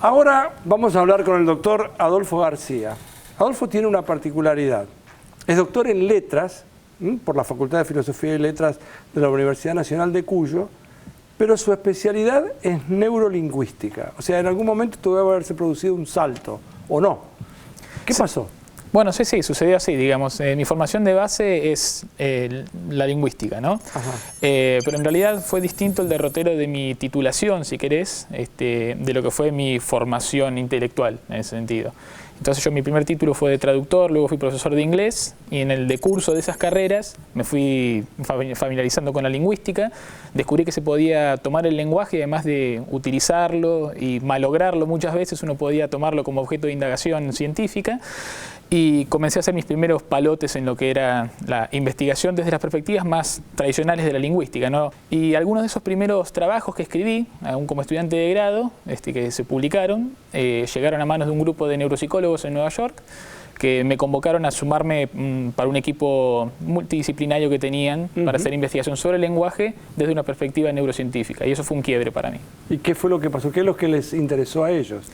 Ahora vamos a hablar con el doctor Adolfo García. Adolfo tiene una particularidad. Es doctor en letras por la Facultad de Filosofía y Letras de la Universidad Nacional de Cuyo, pero su especialidad es neurolingüística. O sea, en algún momento tuvo que haberse producido un salto, ¿o no? ¿Qué pasó? Bueno, sí, sucedió así, digamos. Mi formación de base es la lingüística, ¿no? Pero en realidad fue distinto el derrotero de mi titulación, si querés, de lo que fue mi formación intelectual, en ese sentido. Entonces mi primer título fue de traductor, luego fui profesor de inglés y en el decurso de esas carreras me fui familiarizando con la lingüística, descubrí que se podía tomar el lenguaje y además de utilizarlo y malograrlo muchas veces, uno podía tomarlo como objeto de indagación científica. Y comencé a hacer mis primeros palotes en lo que era la investigación desde las perspectivas más tradicionales de la lingüística, ¿no? Y algunos de esos primeros trabajos que escribí, aún como estudiante de grado, que se publicaron, llegaron a manos de un grupo de neuropsicólogos en Nueva York, que me convocaron a sumarme para un equipo multidisciplinario que tenían para hacer investigación sobre el lenguaje desde una perspectiva neurocientífica. Y eso fue un quiebre para mí. ¿Y qué fue lo que pasó? ¿Qué es lo que les interesó a ellos?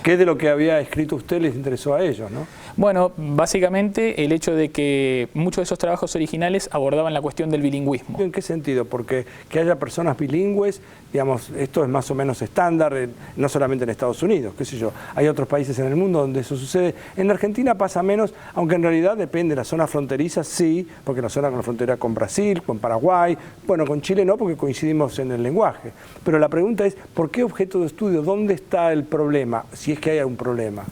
¿Qué de lo que había escrito usted les interesó a ellos, no? Bueno, básicamente el hecho de que muchos de esos trabajos originales abordaban la cuestión del bilingüismo. ¿En qué sentido? Porque que haya personas bilingües, digamos, esto es más o menos estándar, no solamente en Estados Unidos, qué sé yo. Hay otros países en el mundo donde eso sucede. En Argentina pasa menos, aunque en realidad depende de la zona fronteriza, sí, porque la zona con la frontera con Brasil, con Paraguay, bueno, con Chile no, porque coincidimos en el lenguaje. Pero la pregunta es, ¿por qué objeto de estudio? ¿Dónde está el problema? Si es que hay un problema.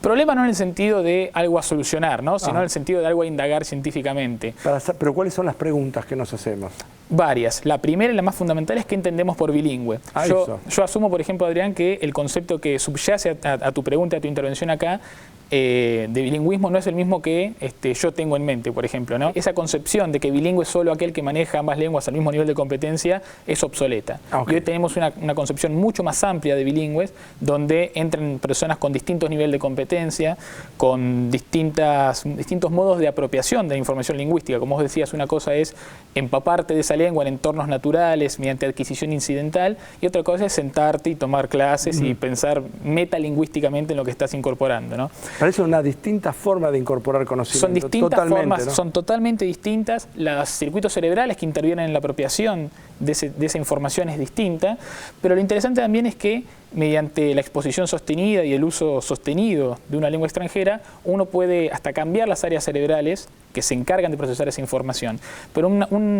Problema no en el sentido de algo a solucionar, ¿no? Sino en el sentido de algo a indagar científicamente. Pero ¿cuáles son las preguntas que nos hacemos? Varias. La primera y la más fundamental es qué entendemos por bilingüe. Yo asumo, por ejemplo, Adrián, que el concepto que subyace a tu pregunta, a tu intervención acá, de bilingüismo no es el mismo que yo tengo en mente, por ejemplo, ¿no? Esa concepción de que bilingüe es solo aquel que maneja ambas lenguas al mismo nivel de competencia es obsoleta. Y hoy tenemos una concepción mucho más amplia de bilingües, donde entran personas con distintos niveles de competencia, con distintos modos de apropiación de la información lingüística. Como vos decías, una cosa es empaparte de esa lengua en entornos naturales mediante adquisición incidental, y otra cosa es sentarte y tomar clases y pensar metalingüísticamente en lo que estás incorporando, ¿no? Parece una distinta forma de incorporar conocimiento. Son distintas formas, ¿no? Son totalmente distintas. Los circuitos cerebrales que intervienen en la apropiación de esa información es distinta, pero lo interesante también es que mediante la exposición sostenida y el uso sostenido de una lengua extranjera, uno puede hasta cambiar las áreas cerebrales que se encargan de procesar esa información. Pero,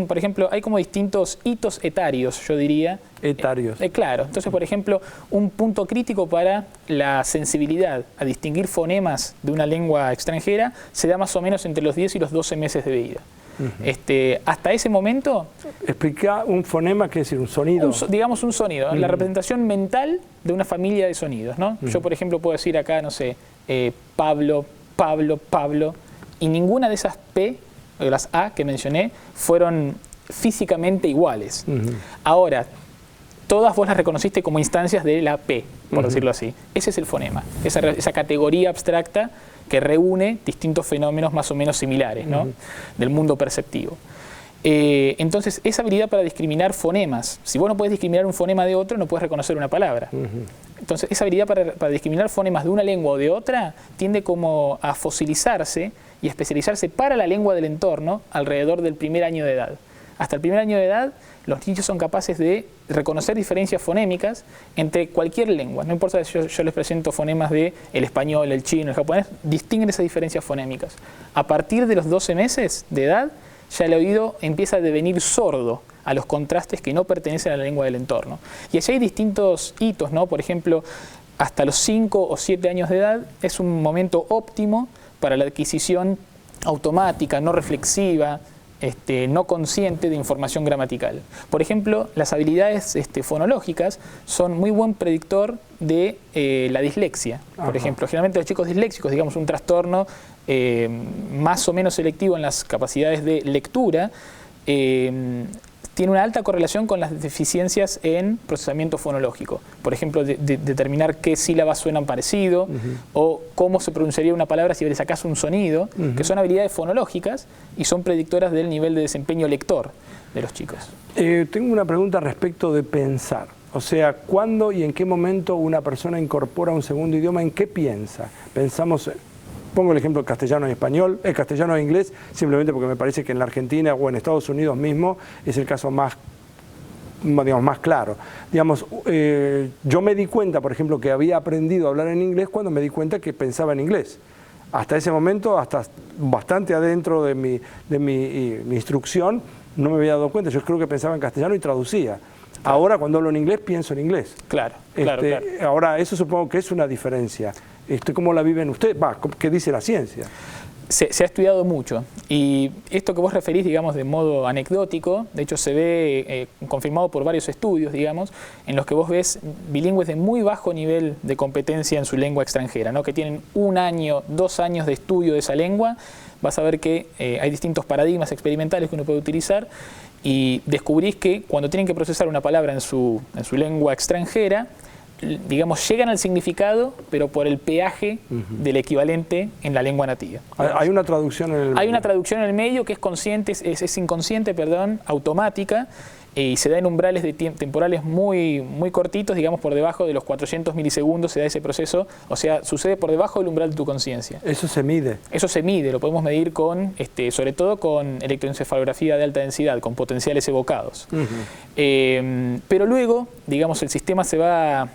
por ejemplo, hay como distintos hitos etarios, yo diría. Etarios. Claro. Entonces, por ejemplo, un punto crítico para la sensibilidad a distinguir fonemas de una lengua extranjera se da más o menos entre los 10 y los 12 meses de vida. Hasta ese momento... Explica un fonema, ¿qué es decir? ¿Un sonido? Digamos un sonido, la representación mental de una familia de sonidos, ¿no? Yo, por ejemplo, puedo decir acá, no sé, Pablo, Pablo, Pablo, y ninguna de esas P, de las A que mencioné, fueron físicamente iguales. Ahora, todas vos las reconociste como instancias de la P, por decirlo así. Ese es el fonema, esa categoría abstracta que reúne distintos fenómenos más o menos similares, ¿no? Del mundo perceptivo. Entonces, esa habilidad para discriminar fonemas, si vos no podés discriminar un fonema de otro, no podés reconocer una palabra. Entonces, esa habilidad para discriminar fonemas de una lengua o de otra tiende como a fosilizarse y especializarse para la lengua del entorno alrededor del primer año de edad. Hasta el primer año de edad, los niños son capaces de reconocer diferencias fonémicas entre cualquier lengua. No importa si yo les presento fonemas del español, el chino, el japonés, distinguen esas diferencias fonémicas. A partir de los 12 meses de edad, ya el oído empieza a devenir sordo a los contrastes que no pertenecen a la lengua del entorno. Y allí hay distintos hitos, ¿no? Por ejemplo, hasta los 5 o 7 años de edad es un momento óptimo para la adquisición automática, no reflexiva, no consciente de información gramatical. Por ejemplo, las habilidades fonológicas son muy buen predictor de la dislexia. Por ejemplo, generalmente los chicos disléxicos, digamos un trastorno más o menos selectivo en las capacidades de lectura, tiene una alta correlación con las deficiencias en procesamiento fonológico. Por ejemplo, determinar qué sílabas suenan parecido o cómo se pronunciaría una palabra si le sacas un sonido, que son habilidades fonológicas y son predictoras del nivel de desempeño lector de los chicos. Tengo una pregunta respecto de pensar. O sea, ¿cuándo y en qué momento una persona incorpora un segundo idioma? ¿En qué piensa? Pensamos, pongo el ejemplo castellano y español, castellano e inglés, simplemente porque me parece que en la Argentina o en Estados Unidos mismo es el caso más, digamos, más claro. Digamos, yo me di cuenta, por ejemplo, que había aprendido a hablar en inglés cuando me di cuenta que pensaba en inglés. Hasta ese momento, hasta bastante adentro de mi instrucción, no me había dado cuenta. Yo creo que pensaba en castellano y traducía. Ahora, cuando hablo en inglés, pienso en inglés. Claro, claro. Ahora, eso supongo que es una diferencia. ¿Cómo la viven ustedes? ¿Qué dice la ciencia? Se ha estudiado mucho, y esto que vos referís, digamos, de modo anecdótico, de hecho se ve confirmado por varios estudios, digamos, en los que vos ves bilingües de muy bajo nivel de competencia en su lengua extranjera, ¿no? Que tienen 1 año, 2 años de estudio de esa lengua. Vas a ver que hay distintos paradigmas experimentales que uno puede utilizar, y descubrís que cuando tienen que procesar una palabra en su lengua extranjera, digamos, llegan al significado, pero por el peaje del equivalente en la lengua nativa. Hay una traducción en el medio. Hay una traducción en el medio que es consciente, es inconsciente, perdón, automática, y se da en umbrales temporales muy cortitos, digamos por debajo de los 400 milisegundos se da ese proceso, o sea, sucede por debajo del umbral de tu conciencia. ¿Eso se mide? Eso se mide, lo podemos medir con, sobre todo con electroencefalografía de alta densidad, con potenciales evocados. Pero luego, digamos, el sistema se va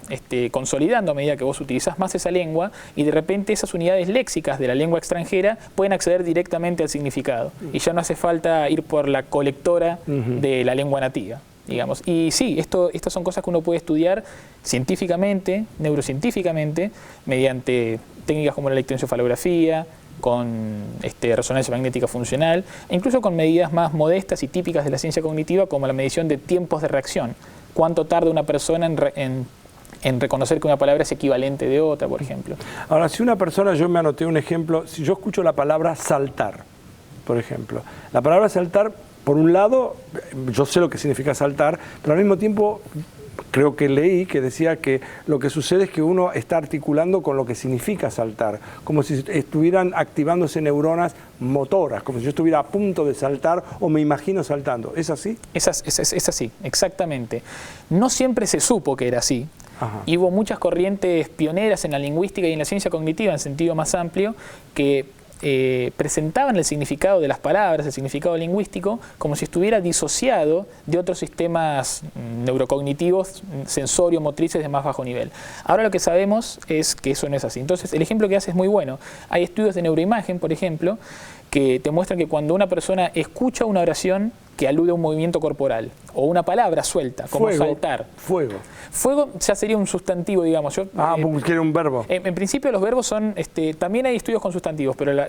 consolidando a medida que vos utilizás más esa lengua, y de repente esas unidades léxicas de la lengua extranjera pueden acceder directamente al significado, y ya no hace falta ir por la colectora de la lengua nativa, digamos. Y sí, estas son cosas que uno puede estudiar científicamente, neurocientíficamente, mediante técnicas como la electroencefalografía, con resonancia magnética funcional, e incluso con medidas más modestas y típicas de la ciencia cognitiva, como la medición de tiempos de reacción. ¿Cuánto tarda una persona en reconocer que una palabra es equivalente de otra, por ejemplo? Ahora, si una persona, yo me anoté un ejemplo, si yo escucho la palabra saltar, por ejemplo, la palabra saltar, por un lado, yo sé lo que significa saltar, pero al mismo tiempo creo que leí que decía que lo que sucede es que uno está articulando con lo que significa saltar, como si estuvieran activándose neuronas motoras, como si yo estuviera a punto de saltar o me imagino saltando. ¿Es así? Es así, exactamente. No siempre se supo que era así. Ajá. Y hubo muchas corrientes pioneras en la lingüística y en la ciencia cognitiva en sentido más amplio que presentaban el significado de las palabras, el significado lingüístico, como si estuviera disociado de otros sistemas neurocognitivos, sensorio-motrices de más bajo nivel. Ahora lo que sabemos es que eso no es así. Entonces, el ejemplo que hace es muy bueno. Hay estudios de neuroimagen, por ejemplo, que te muestran que cuando una persona escucha una oración que alude a un movimiento corporal o una palabra suelta, como saltar. Fuego. Fuego ya sería un sustantivo, digamos. Quiere un verbo. En principio los verbos son, también hay estudios con sustantivos, pero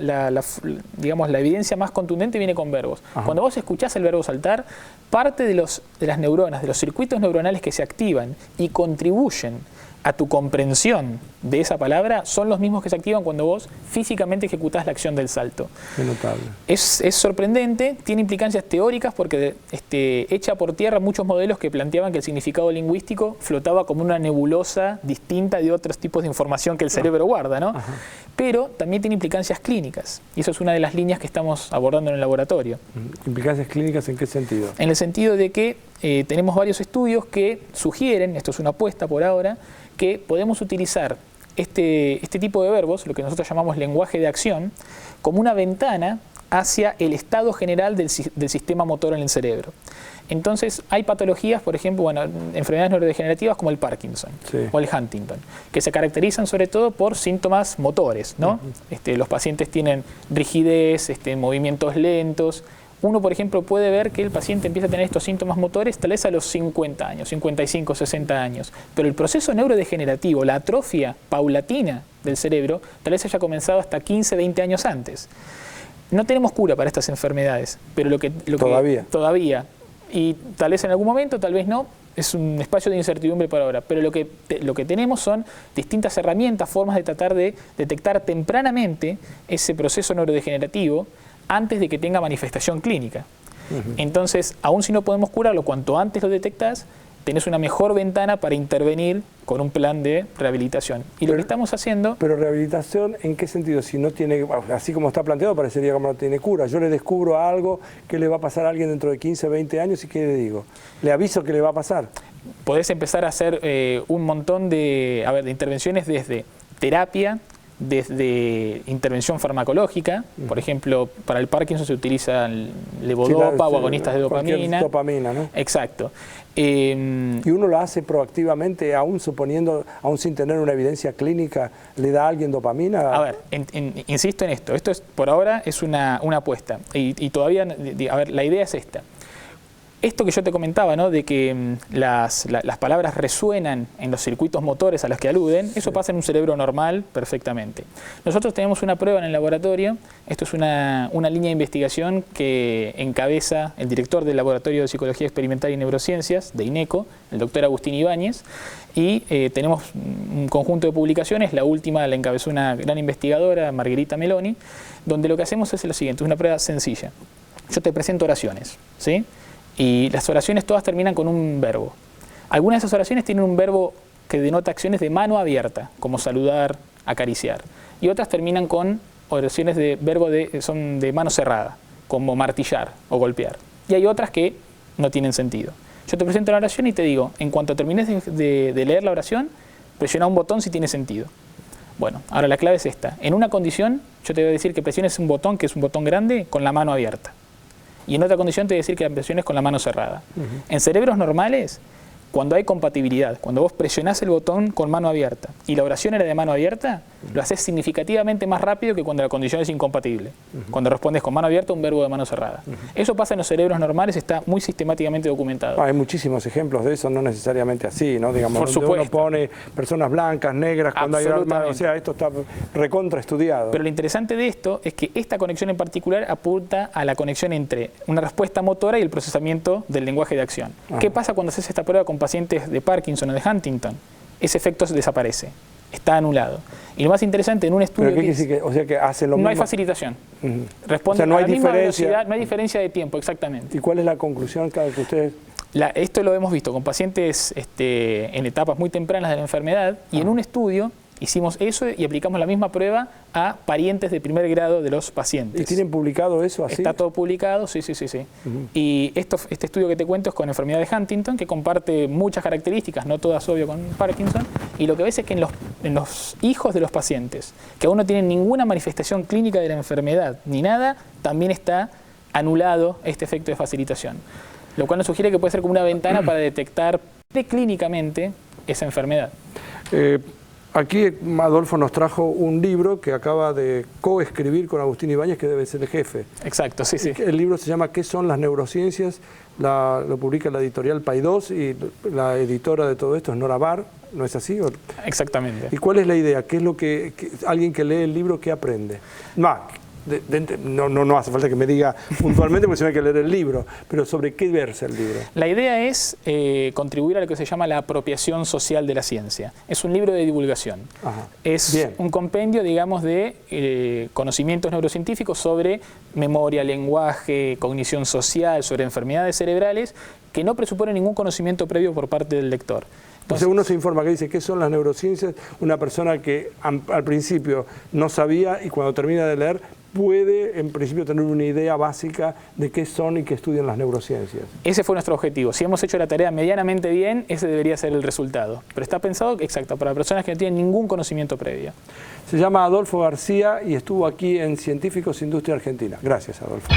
digamos, la evidencia más contundente viene con verbos. Ajá. Cuando vos escuchás el verbo saltar, parte de las neuronas, de los circuitos neuronales que se activan y contribuyen a tu comprensión de esa palabra, son los mismos que se activan cuando vos físicamente ejecutás la acción del salto. Qué notable. Es sorprendente, tiene implicancias teóricas porque echa por tierra muchos modelos que planteaban que el significado lingüístico flotaba como una nebulosa distinta de otros tipos de información que el cerebro guarda, ¿no? Ajá. Pero también tiene implicancias clínicas, y eso es una de las líneas que estamos abordando en el laboratorio. ¿Implicancias clínicas en qué sentido? En el sentido de que tenemos varios estudios que sugieren, esto es una apuesta por ahora, que podemos utilizar este tipo de verbos, lo que nosotros llamamos lenguaje de acción, como una ventana hacia el estado general del sistema motor en el cerebro. Entonces, hay patologías, por ejemplo, enfermedades neurodegenerativas como el Parkinson, sí, o el Huntington, que se caracterizan sobre todo por síntomas motores, ¿no? Los pacientes tienen rigidez, movimientos lentos. Uno, por ejemplo, puede ver que el paciente empieza a tener estos síntomas motores tal vez a los 50 años, 55, 60 años. Pero el proceso neurodegenerativo, la atrofia paulatina del cerebro, tal vez haya comenzado hasta 15, 20 años antes. No tenemos cura para estas enfermedades, pero todavía, y tal vez en algún momento, tal vez no, es un espacio de incertidumbre por ahora, pero lo que tenemos son distintas herramientas, formas de tratar de detectar tempranamente ese proceso neurodegenerativo antes de que tenga manifestación clínica. Entonces, aun si no podemos curarlo, cuanto antes lo detectás, tenés una mejor ventana para intervenir con un plan de rehabilitación. Y lo que estamos haciendo... Pero rehabilitación, ¿en qué sentido? Si no tiene, así como está planteado, parecería como no tiene cura. Yo le descubro algo que le va a pasar a alguien dentro de 15, 20 años y ¿qué le digo? Le aviso que le va a pasar. podés empezar a hacer un montón de intervenciones desde terapia, desde intervención farmacológica. Por ejemplo, para el Parkinson se utiliza el levodopa o agonistas de dopamina. Dopamina, ¿no? Exacto. Y uno lo hace proactivamente, aún sin tener una evidencia clínica, ¿le da a alguien dopamina? A ver, insisto en esto. Esto por ahora es una apuesta. Y todavía, a ver, la idea es esta. Esto que yo te comentaba, ¿no? De que las palabras resuenan en los circuitos motores a los que aluden, eso pasa en un cerebro normal perfectamente. Nosotros tenemos una prueba en el laboratorio, esto es una línea de investigación que encabeza el director del Laboratorio de Psicología Experimental y Neurociencias, de INECO, el doctor Agustín Ibáñez, y tenemos un conjunto de publicaciones, la última la encabezó una gran investigadora, Margherita Meloni, donde lo que hacemos es lo siguiente, es una prueba sencilla. Yo te presento oraciones, ¿sí? Y las oraciones todas terminan con un verbo. Algunas de esas oraciones tienen un verbo que denota acciones de mano abierta, como saludar, acariciar. Y otras terminan con oraciones de verbo son de mano cerrada, como martillar o golpear. Y hay otras que no tienen sentido. Yo te presento la oración y te digo, en cuanto termines de leer la oración, presiona un botón si tiene sentido. Bueno, ahora la clave es esta. En una condición, yo te voy a decir que presiones un botón, que es un botón grande, con la mano abierta. Y en otra condición te voy a decir que la presión es con la mano cerrada. En cerebros normales, cuando hay compatibilidad, cuando vos presionás el botón con mano abierta y la oración era de mano abierta, lo haces significativamente más rápido que cuando la condición es incompatible. Cuando respondes con mano abierta, un verbo de mano cerrada. Eso pasa en los cerebros normales, está muy sistemáticamente documentado. Hay muchísimos ejemplos de eso, no necesariamente así, ¿no? Digamos, por supuesto. Uno pone personas blancas, negras, cuando hay alma, o sea, esto está recontra estudiado. Pero lo interesante de esto es que esta conexión en particular apunta a la conexión entre una respuesta motora y el procesamiento del lenguaje de acción. ¿Qué pasa cuando haces esta prueba con pacientes de Parkinson o de Huntington? Ese efecto desaparece, está anulado. Y lo más interesante, en un estudio... ¿Pero qué quiere decir? O sea, que hace lo mismo. No hay facilitación. O Responde sea, no hay a la misma diferencia. velocidad, no hay diferencia de tiempo, exactamente. ¿Y cuál es la conclusión que ustedes...? Esto lo hemos visto con pacientes en etapas muy tempranas de la enfermedad y en un estudio hicimos eso y aplicamos la misma prueba a parientes de primer grado de los pacientes. ¿Y tienen publicado eso así? Está todo publicado, sí. Y este estudio que te cuento es con enfermedad de Huntington, que comparte muchas características, no todas obvio con Parkinson, y lo que ves es que en los hijos de los pacientes, que aún no tienen ninguna manifestación clínica de la enfermedad ni nada, también está anulado este efecto de facilitación. Lo cual nos sugiere que puede ser como una ventana para detectar preclínicamente esa enfermedad. Aquí Adolfo nos trajo un libro que acaba de coescribir con Agustín Ibáñez, que debe ser el jefe. Exacto, sí. El libro se llama ¿Qué son las neurociencias? Lo publica la editorial Paidós y la editora de todo esto es Nora Barr, ¿no es así? Exactamente. ¿Y cuál es la idea? ¿Qué es lo que alguien que lee el libro, qué aprende? No hace falta que me diga puntualmente porque se me hay que leer el libro, pero ¿sobre qué versa el libro? La idea es contribuir a lo que se llama la apropiación social de la ciencia. Es un libro de divulgación. Es un compendio, digamos, de conocimientos neurocientíficos sobre memoria, lenguaje, cognición social, sobre enfermedades cerebrales, que no presupone ningún conocimiento previo por parte del lector. Entonces uno se informa, que dice qué son las neurociencias, una persona que al principio no sabía y cuando termina de leer puede en principio tener una idea básica de qué son y qué estudian las neurociencias. Ese fue nuestro objetivo. Si hemos hecho la tarea medianamente bien, ese debería ser el resultado. Pero está pensado, exacto, para personas que no tienen ningún conocimiento previo. Se llama Adolfo García y estuvo aquí en Científicos Industria Argentina. Gracias, Adolfo.